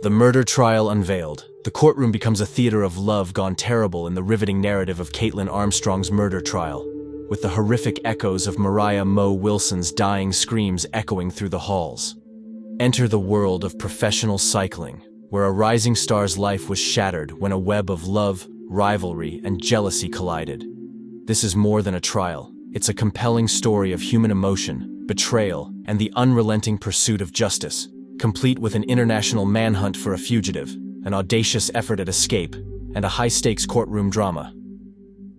The murder trial unveiled. The courtroom becomes a theater of love gone terrible in the riveting narrative of Kaitlin Armstrong's murder trial, with the horrific echoes of Moriah Mo Wilson's dying screams echoing through the halls. Enter the world of professional cycling, where a rising star's life was shattered when a web of love, rivalry, and jealousy collided. This is more than a trial. It's a compelling story of human emotion, betrayal, and the unrelenting pursuit of justice, complete with an international manhunt for a fugitive, an audacious effort at escape, and a high-stakes courtroom drama.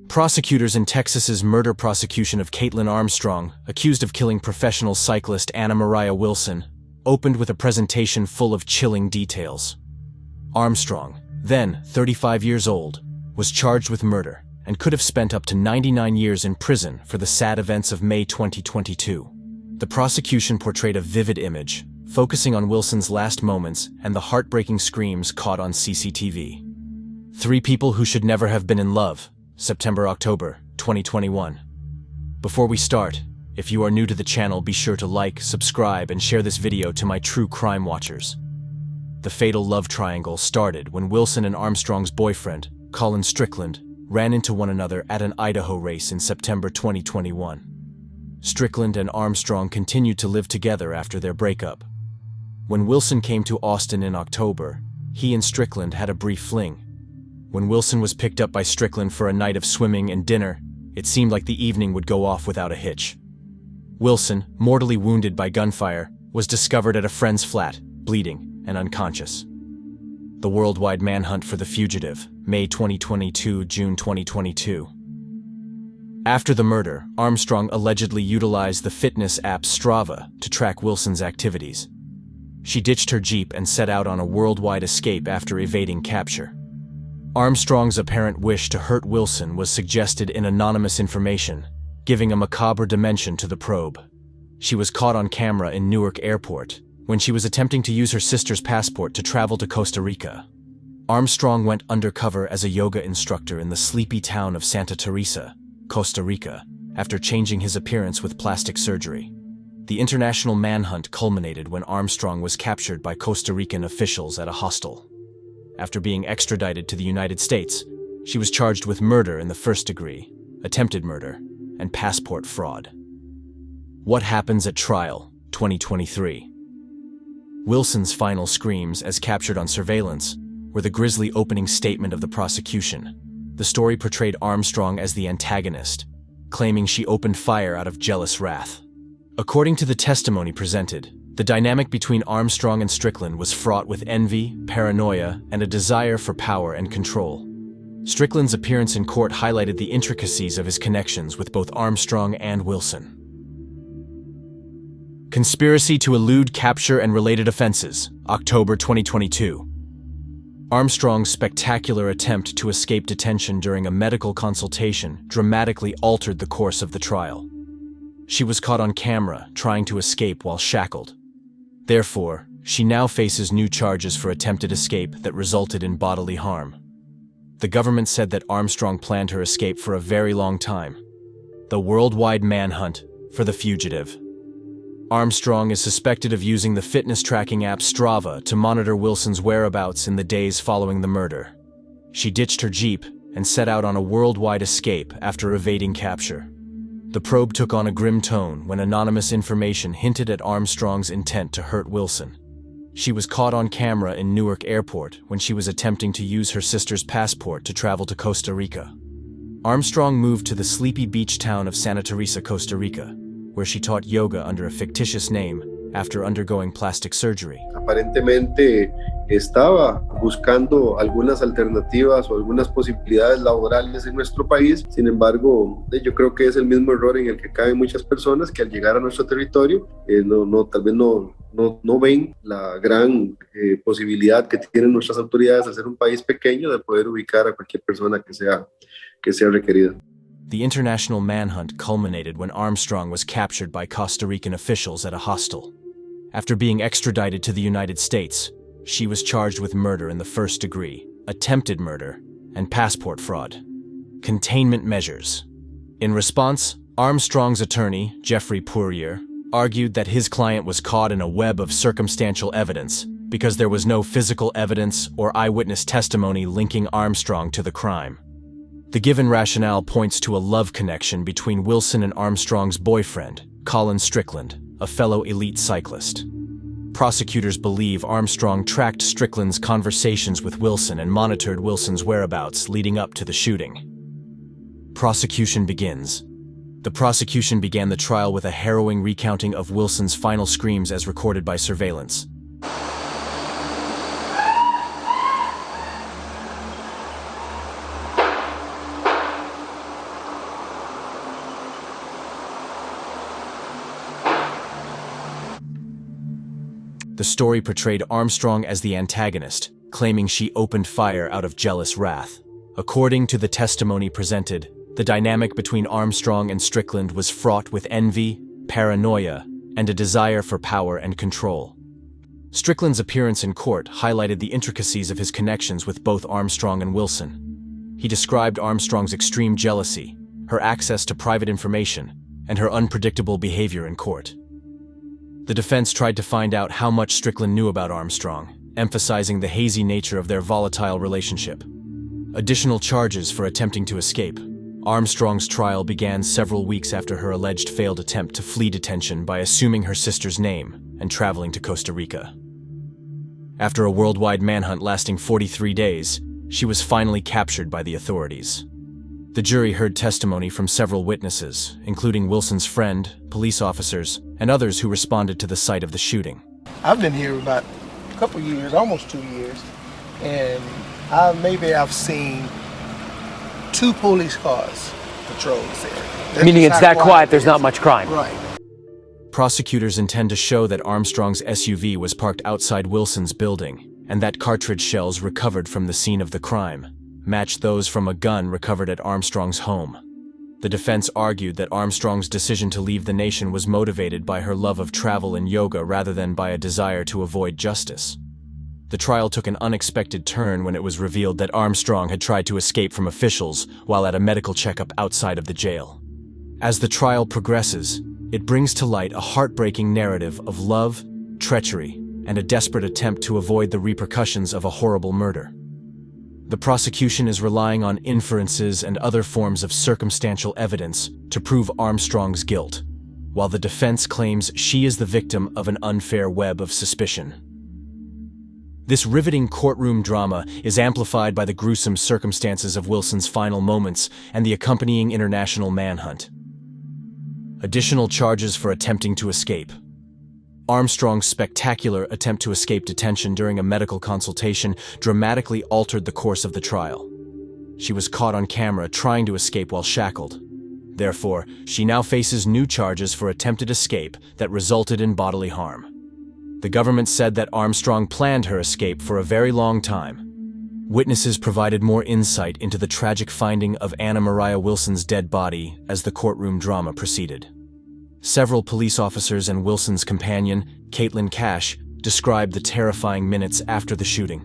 Prosecutors in Texas's murder prosecution of Kaitlin Armstrong, accused of killing professional cyclist Moriah Wilson, opened with a presentation full of chilling details. Armstrong, then 35 years old, was charged with murder and could have spent up to 99 years in prison for the sad events of May 2022. The prosecution portrayed a vivid image, focusing on Wilson's last moments and the heartbreaking screams caught on CCTV. Three people who should never have been in love, September-October 2021. Before we start, if you are new to the channel, be sure to like, subscribe, and share this video to my true crime watchers. The fatal love triangle started when Wilson and Armstrong's boyfriend, Colin Strickland, ran into one another at an Idaho race in September 2021. Strickland and Armstrong continued to live together after their breakup. When Wilson came to Austin in October, he and Strickland had a brief fling. When Wilson was picked up by Strickland for a night of swimming and dinner, it seemed like the evening would go off without a hitch. Wilson, mortally wounded by gunfire, was discovered at a friend's flat, bleeding and unconscious. The worldwide manhunt for the fugitive, May 2022, June 2022. After the murder, Armstrong allegedly utilized the fitness app Strava to track Wilson's activities. She ditched her Jeep and set out on a worldwide escape after evading capture. Armstrong's apparent wish to hurt Wilson was suggested in anonymous information, giving a macabre dimension to the probe. She was caught on camera in Newark Airport when she was attempting to use her sister's passport to travel to Costa Rica. Armstrong went undercover as a yoga instructor in the sleepy town of Santa Teresa, Costa Rica, after changing his appearance with plastic surgery. The international manhunt culminated when Armstrong was captured by Costa Rican officials at a hostel. After being extradited to the United States, she was charged with murder in the first degree, attempted murder, and passport fraud. What happens at trial, 2023? Wilson's final screams, as captured on surveillance, were the grisly opening statement of the prosecution. The story portrayed Armstrong as the antagonist, claiming she opened fire out of jealous wrath. According to the testimony presented, the dynamic between Armstrong and Strickland was fraught with envy, paranoia, and a desire for power and control. Strickland's appearance in court highlighted the intricacies of his connections with both Armstrong and Wilson. Conspiracy to elude capture and related offenses, October 2022. Armstrong's spectacular attempt to escape detention during a medical consultation dramatically altered the course of the trial. She was caught on camera trying to escape while shackled. Therefore, she now faces new charges for attempted escape that resulted in bodily harm. The government said that Armstrong planned her escape for a very long time. The worldwide manhunt for the fugitive. Armstrong is suspected of using the fitness tracking app Strava to monitor Wilson's whereabouts in the days following the murder. She ditched her Jeep and set out on a worldwide escape after evading capture. The probe took on a grim tone when anonymous information hinted at Armstrong's intent to hurt Wilson. She was caught on camera in Newark Airport when she was attempting to use her sister's passport to travel to Costa Rica. Armstrong moved to the sleepy beach town of Santa Teresa, Costa Rica, where she taught yoga under a fictitious name after undergoing plastic surgery. Aparentemente estaba buscando algunas alternativas o algunas posibilidades laborales en nuestro país. Sin embargo, yo creo que es el mismo error en el que caen muchas personas que al llegar a nuestro territorio tal vez no ven la gran posibilidad que tienen nuestras autoridades al ser un país pequeño de poder ubicar a cualquier persona que sea requerida. The international manhunt culminated when Armstrong was captured by Costa Rican officials at a hostel. After being extradited to the United States, she was charged with murder in the first degree, attempted murder, and passport fraud. Containment measures. In response, Armstrong's attorney, Jeffrey Poirier, argued that his client was caught in a web of circumstantial evidence because there was no physical evidence or eyewitness testimony linking Armstrong to the crime. The given rationale points to a love connection between Wilson and Armstrong's boyfriend, Colin Strickland, a fellow elite cyclist. Prosecutors believe Armstrong tracked Strickland's conversations with Wilson and monitored Wilson's whereabouts leading up to the shooting. Prosecution begins. The prosecution began the trial with a harrowing recounting of Wilson's final screams as recorded by surveillance. The story portrayed Armstrong as the antagonist, claiming she opened fire out of jealous wrath. According to the testimony presented, the dynamic between Armstrong and Strickland was fraught with envy, paranoia, and a desire for power and control. Strickland's appearance in court highlighted the intricacies of his connections with both Armstrong and Wilson. He described Armstrong's extreme jealousy, her access to private information, and her unpredictable behavior in court. The defense tried to find out how much Strickland knew about Armstrong, emphasizing the hazy nature of their volatile relationship. Additional charges for attempting to escape. Armstrong's trial began several weeks after her alleged failed attempt to flee detention by assuming her sister's name and traveling to Costa Rica. After a worldwide manhunt lasting 43 days, she was finally captured by the authorities. The jury heard testimony from several witnesses, including Wilson's friend, police officers, and others who responded to the site of the shooting. I've been here about a couple years, almost 2 years, and I've seen 2 police cars patrol this area. Meaning it's that quiet, there's not much crime. Right. Prosecutors intend to show that Armstrong's SUV was parked outside Wilson's building, and that cartridge shells recovered from the scene of the crime matched those from a gun recovered at Armstrong's home. The defense argued that Armstrong's decision to leave the nation was motivated by her love of travel and yoga rather than by a desire to avoid justice. The trial took an unexpected turn when it was revealed that Armstrong had tried to escape from officials while at a medical checkup outside of the jail. As the trial progresses, it brings to light a heartbreaking narrative of love, treachery, and a desperate attempt to avoid the repercussions of a horrible murder. The prosecution is relying on inferences and other forms of circumstantial evidence to prove Armstrong's guilt, while the defense claims she is the victim of an unfair web of suspicion. This riveting courtroom drama is amplified by the gruesome circumstances of Wilson's final moments and the accompanying international manhunt. Additional charges for attempting to escape. Armstrong's spectacular attempt to escape detention during a medical consultation dramatically altered the course of the trial. She was caught on camera trying to escape while shackled. Therefore, she now faces new charges for attempted escape that resulted in bodily harm. The government said that Armstrong planned her escape for a very long time. Witnesses provided more insight into the tragic finding of Moriah Wilson's dead body as the courtroom drama proceeded. Several police officers and Wilson's companion, Kaitlin described the terrifying minutes after the shooting.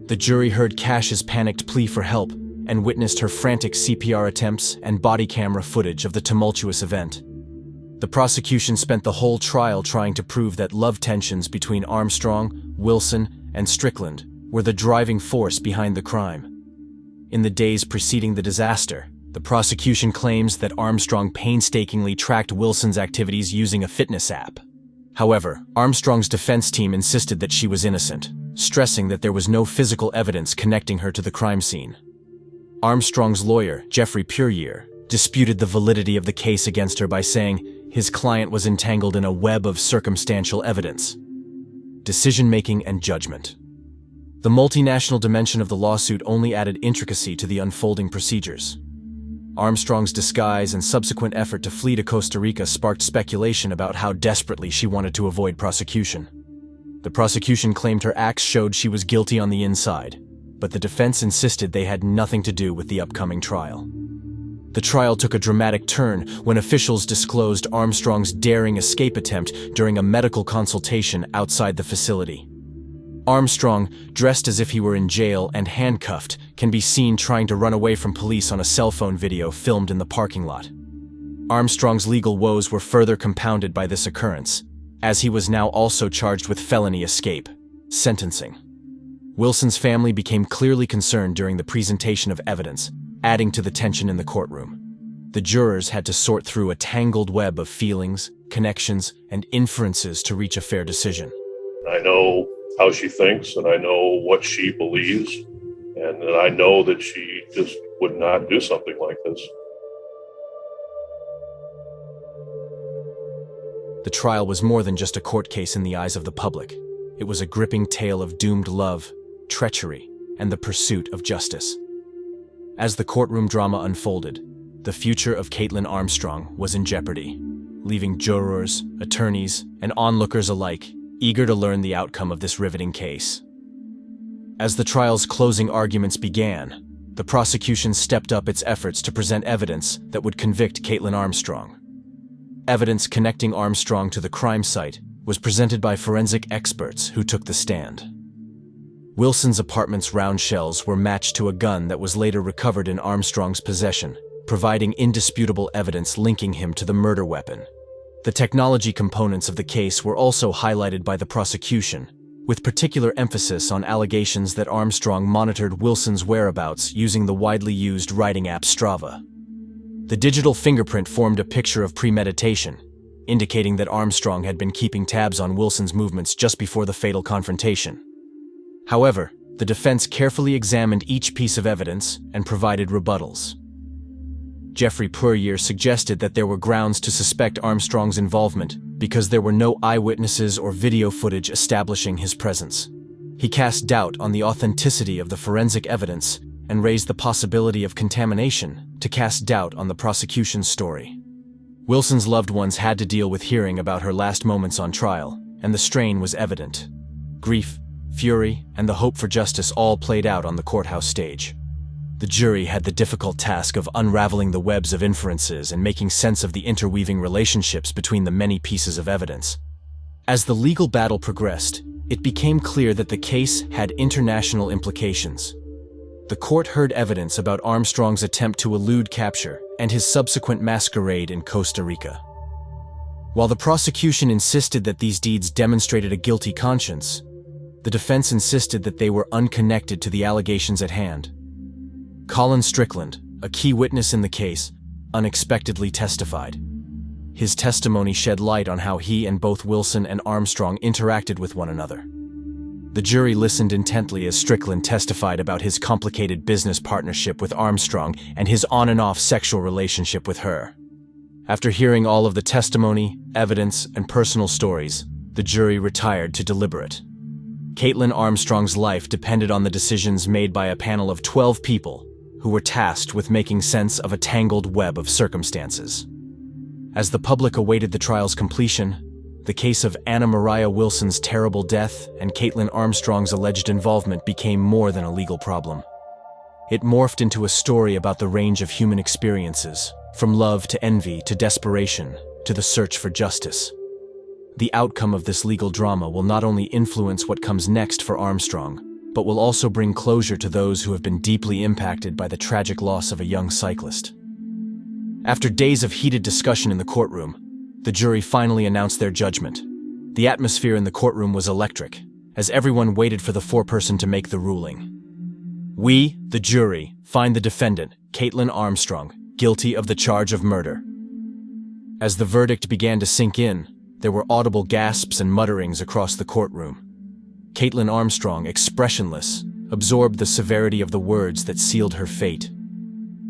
The jury heard Cash's panicked plea for help and witnessed her frantic CPR attempts and body camera footage of the tumultuous event. The prosecution spent the whole trial trying to prove that love tensions between Armstrong, Wilson, and Strickland were the driving force behind the crime. In the days preceding the disaster, the prosecution claims that Armstrong painstakingly tracked Wilson's activities using a fitness app. However, Armstrong's defense team insisted that she was innocent, stressing that there was no physical evidence connecting her to the crime scene. Armstrong's lawyer, Jeffrey Puryear, disputed the validity of the case against her by saying his client was entangled in a web of circumstantial evidence, decision-making, and judgment. The multinational dimension of the lawsuit only added intricacy to the unfolding procedures. Armstrong's disguise and subsequent effort to flee to Costa Rica sparked speculation about how desperately she wanted to avoid prosecution. The prosecution claimed her acts showed she was guilty on the inside, but the defense insisted they had nothing to do with the upcoming trial. The trial took a dramatic turn when officials disclosed Armstrong's daring escape attempt during a medical consultation outside the facility. Armstrong, dressed as if he were in jail and handcuffed, can be seen trying to run away from police on a cell phone video filmed in the parking lot. Armstrong's legal woes were further compounded by this occurrence, as he was now also charged with felony escape. Sentencing. Wilson's family became clearly concerned during the presentation of evidence, adding to the tension in the courtroom. The jurors had to sort through a tangled web of feelings, connections, and inferences to reach a fair decision. I know how she thinks, and I know what she believes, and I know that she just would not do something like this. The trial was more than just a court case in the eyes of the public. It was a gripping tale of doomed love, treachery, and the pursuit of justice. As the courtroom drama unfolded, the future of Kaitlin Armstrong was in jeopardy, leaving jurors, attorneys, and onlookers alike eager to learn the outcome of this riveting case. As the trial's closing arguments began, the prosecution stepped up its efforts to present evidence that would convict Kaitlin Armstrong. Evidence connecting Armstrong to the crime site was presented by forensic experts who took the stand. Wilson's apartment's round shells were matched to a gun that was later recovered in Armstrong's possession, providing indisputable evidence linking him to the murder weapon. The technology components of the case were also highlighted by the prosecution, with particular emphasis on allegations that Armstrong monitored Wilson's whereabouts using the widely used writing app Strava. The digital fingerprint formed a picture of premeditation, indicating that Armstrong had been keeping tabs on Wilson's movements just before the fatal confrontation. However, the defense carefully examined each piece of evidence and provided rebuttals. Jeffrey Puryear suggested that there were grounds to suspect Armstrong's involvement because there were no eyewitnesses or video footage establishing his presence. He cast doubt on the authenticity of the forensic evidence and raised the possibility of contamination to cast doubt on the prosecution's story. Wilson's loved ones had to deal with hearing about her last moments on trial, and the strain was evident. Grief, fury, and the hope for justice all played out on the courthouse stage. The jury had the difficult task of unraveling the webs of inferences and making sense of the interweaving relationships between the many pieces of evidence. As the legal battle progressed, it became clear that the case had international implications. The court heard evidence about Armstrong's attempt to elude capture and his subsequent masquerade in Costa Rica. While the prosecution insisted that these deeds demonstrated a guilty conscience, the defense insisted that they were unconnected to the allegations at hand. Colin Strickland, a key witness in the case, unexpectedly testified. His testimony shed light on how he and both Wilson and Armstrong interacted with one another. The jury listened intently as Strickland testified about his complicated business partnership with Armstrong and his on-and-off sexual relationship with her. After hearing all of the testimony, evidence, and personal stories, the jury retired to deliberate. Kaitlin Armstrong's life depended on the decisions made by a panel of 12 people who were tasked with making sense of a tangled web of circumstances. As the public awaited the trial's completion, the case of Anna Moriah Wilson's terrible death and Kaitlin Armstrong's alleged involvement became more than a legal problem. It morphed into a story about the range of human experiences, from love to envy to desperation to the search for justice. The outcome of this legal drama will not only influence what comes next for Armstrong, but will also bring closure to those who have been deeply impacted by the tragic loss of a young cyclist. After days of heated discussion in the courtroom, the jury finally announced their judgment. The atmosphere in the courtroom was electric, as everyone waited for the foreperson to make the ruling. We, the jury, find the defendant, Kaitlin Armstrong, guilty of the charge of murder. As the verdict began to sink in, there were audible gasps and mutterings across the courtroom. Kaitlin Armstrong, expressionless, absorbed the severity of the words that sealed her fate.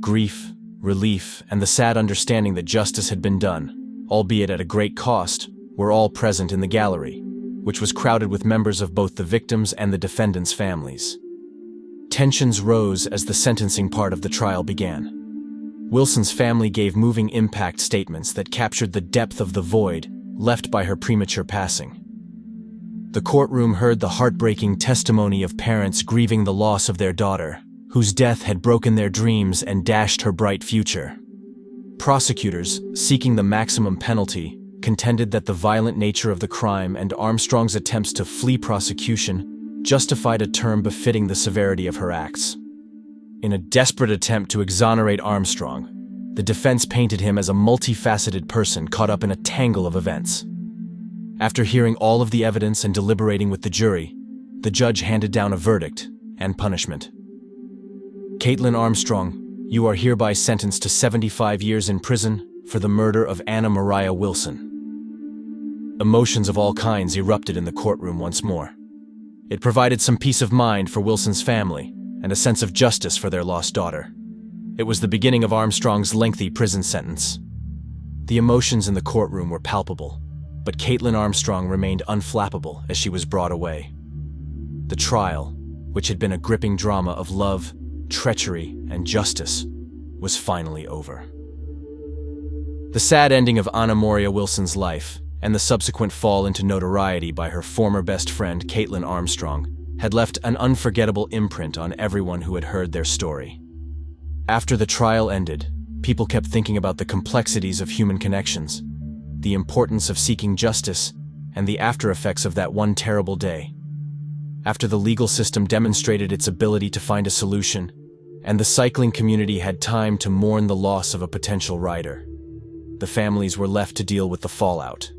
Grief, relief, and the sad understanding that justice had been done, albeit at a great cost, were all present in the gallery, which was crowded with members of both the victims and the defendants' families. Tensions rose as the sentencing part of the trial began. Wilson's family gave moving impact statements that captured the depth of the void left by her premature passing. The courtroom heard the heartbreaking testimony of parents grieving the loss of their daughter, whose death had broken their dreams and dashed her bright future. Prosecutors, seeking the maximum penalty, contended that the violent nature of the crime and Armstrong's attempts to flee prosecution justified a term befitting the severity of her acts. In a desperate attempt to exonerate Armstrong, the defense painted him as a multifaceted person caught up in a tangle of events. After hearing all of the evidence and deliberating with the jury, the judge handed down a verdict and punishment. Kaitlin Armstrong, you are hereby sentenced to 75 years in prison for the murder of Moriah Wilson. Emotions of all kinds erupted in the courtroom once more. It provided some peace of mind for Wilson's family and a sense of justice for their lost daughter. It was the beginning of Armstrong's lengthy prison sentence. The emotions in the courtroom were palpable, but Kaitlin Armstrong remained unflappable as she was brought away. The trial, which had been a gripping drama of love, treachery, and justice, was finally over. The sad ending of Moriah Wilson's life and the subsequent fall into notoriety by her former best friend Kaitlin Armstrong had left an unforgettable imprint on everyone who had heard their story. After the trial ended, people kept thinking about the complexities of human connections, the importance of seeking justice, and the after-effects of that one terrible day. After the legal system demonstrated its ability to find a solution, and the cycling community had time to mourn the loss of a potential rider, the families were left to deal with the fallout.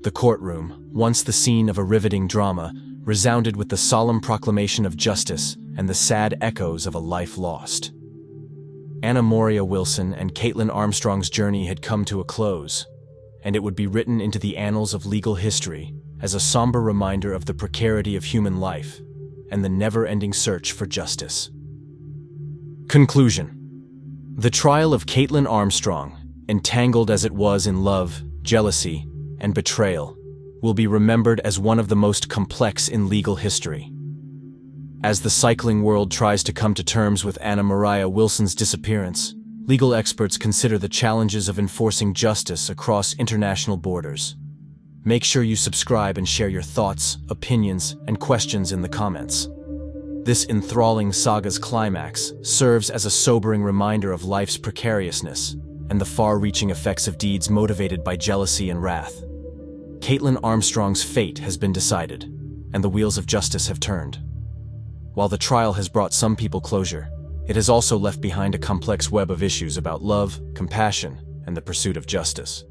The courtroom, once the scene of a riveting drama, resounded with the solemn proclamation of justice and the sad echoes of a life lost. Moriah Wilson and Kaitlin Armstrong's journey had come to a close, and it would be written into the annals of legal history as a somber reminder of the precarity of human life and the never-ending search for justice. Conclusion. The trial of Kaitlin Armstrong, entangled as it was in love, jealousy, and betrayal, will be remembered as one of the most complex in legal history. As the cycling world tries to come to terms with Moriah Wilson's disappearance, legal experts consider the challenges of enforcing justice across international borders. Make sure you subscribe and share your thoughts, opinions, and questions in the comments. This enthralling saga's climax serves as a sobering reminder of life's precariousness and the far-reaching effects of deeds motivated by jealousy and wrath. Kaitlin Armstrong's fate has been decided, and the wheels of justice have turned. While the trial has brought some people closure, it has also left behind a complex web of issues about love, compassion, and the pursuit of justice.